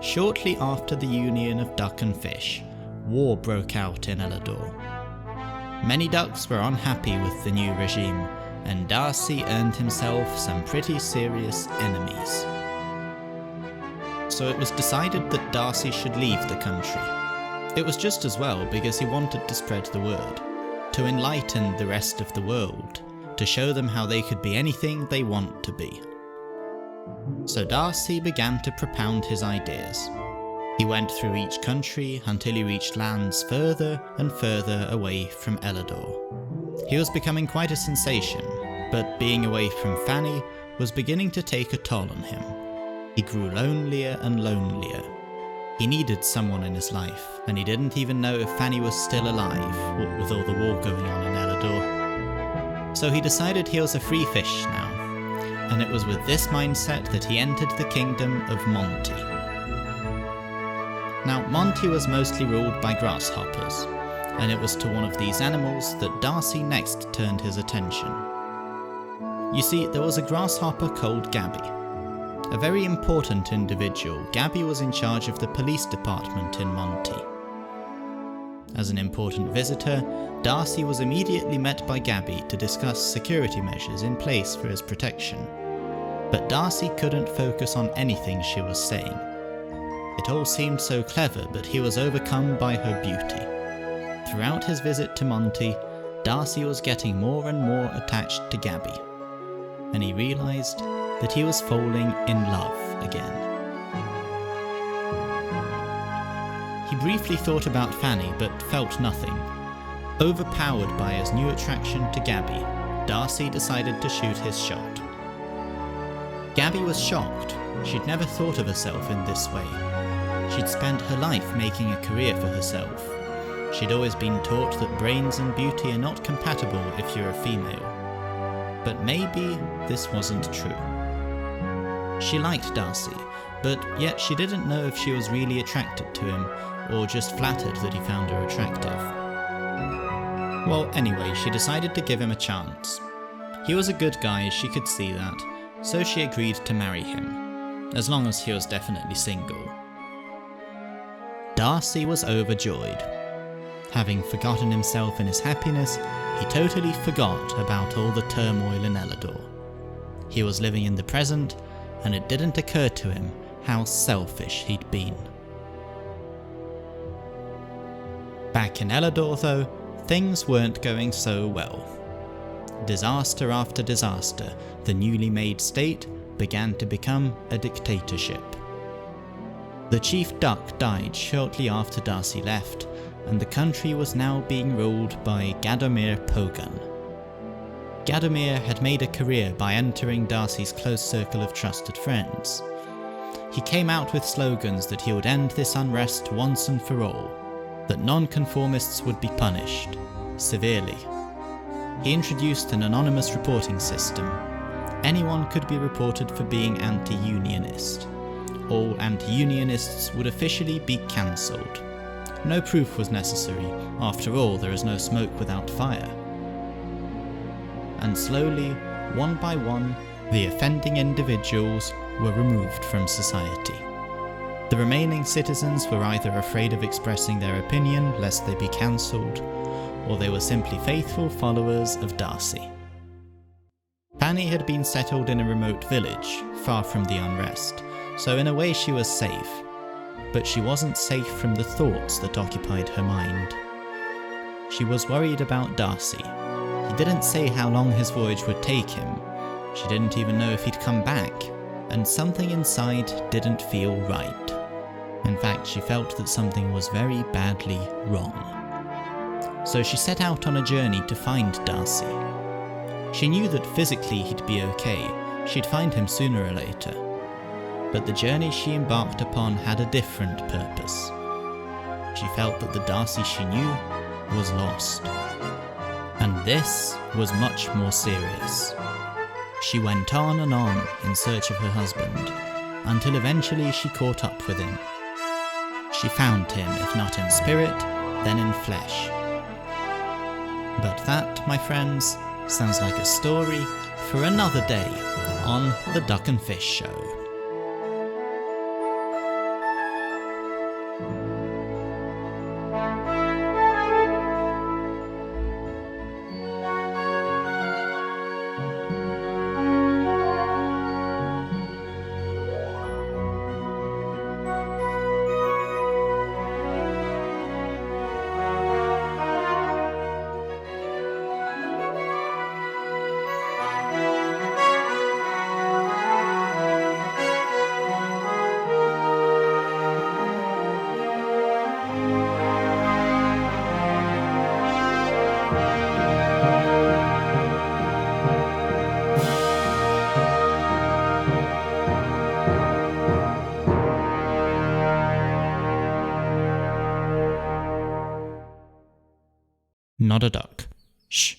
Shortly after the union of duck and fish, war broke out in Elador. Many ducks were unhappy with the new regime, and Darcy earned himself some pretty serious enemies. So it was decided that Darcy should leave the country. It was just as well because he wanted to spread the word, to enlighten the rest of the world, to show them how they could be anything they want to be. So Darcy began to propound his ideas. He went through each country until he reached lands further and further away from Elador. He was becoming quite a sensation, but being away from Fanny was beginning to take a toll on him. He grew lonelier and lonelier. He needed someone in his life, and he didn't even know if Fanny was still alive, what with all the war going on in Elador. So he decided he was a free fish now, and it was with this mindset that he entered the kingdom of Monty. Now, Monty was mostly ruled by grasshoppers, and it was to one of these animals that Darcy next turned his attention. You see, there was a grasshopper called Gabby. A very important individual, Gabby was in charge of the police department in Monty. As an important visitor, Darcy was immediately met by Gabby to discuss security measures in place for his protection. But Darcy couldn't focus on anything she was saying. It all seemed so clever, but he was overcome by her beauty. Throughout his visit to Monty, Darcy was getting more and more attached to Gabby, and he realised that he was falling in love again. He briefly thought about Fanny, but felt nothing. Overpowered by his new attraction to Gabby, Darcy decided to shoot his shot. Gabby was shocked. She'd never thought of herself in this way. She'd spent her life making a career for herself. She'd always been taught that brains and beauty are not compatible if you're a female. But maybe this wasn't true. She liked Darcy, but yet she didn't know if she was really attracted to him, or just flattered that he found her attractive. Well, anyway, she decided to give him a chance. He was a good guy, she could see that, so she agreed to marry him, as long as he was definitely single. Darcy was overjoyed. Having forgotten himself in his happiness, he totally forgot about all the turmoil in Elador. He was living in the present, and it didn't occur to him how selfish he'd been. Back in Elador, though, things weren't going so well. Disaster after disaster, the newly made state began to become a dictatorship. The chief duck died shortly after Darcy left, and the country was now being ruled by Gadomir Pogan. Gadomir had made a career by entering Darcy's close circle of trusted friends. He came out with slogans that he would end this unrest once and for all, that non-conformists would be punished, severely. He introduced an anonymous reporting system. Anyone could be reported for being anti-unionist. All anti-unionists would officially be cancelled. No proof was necessary, after all there is no smoke without fire. And slowly, one by one, the offending individuals were removed from society. The remaining citizens were either afraid of expressing their opinion lest they be cancelled, or they were simply faithful followers of Darcy. Fanny had been settled in a remote village, far from the unrest, so in a way she was safe. But she wasn't safe from the thoughts that occupied her mind. She was worried about Darcy. He didn't say how long his voyage would take him. She didn't even know if he'd come back, and something inside didn't feel right. In fact, she felt that something was very badly wrong. So she set out on a journey to find Darcy. She knew that physically he'd be okay, she'd find him sooner or later. But the journey she embarked upon had a different purpose. She felt that the Darcy she knew was lost. And this was much more serious. She went on and on in search of her husband, until eventually she caught up with him. She found him, if not in spirit, then in flesh. But that, my friends, sounds like a story for another day on the Duck and Fish Show. Not a duck. Shh.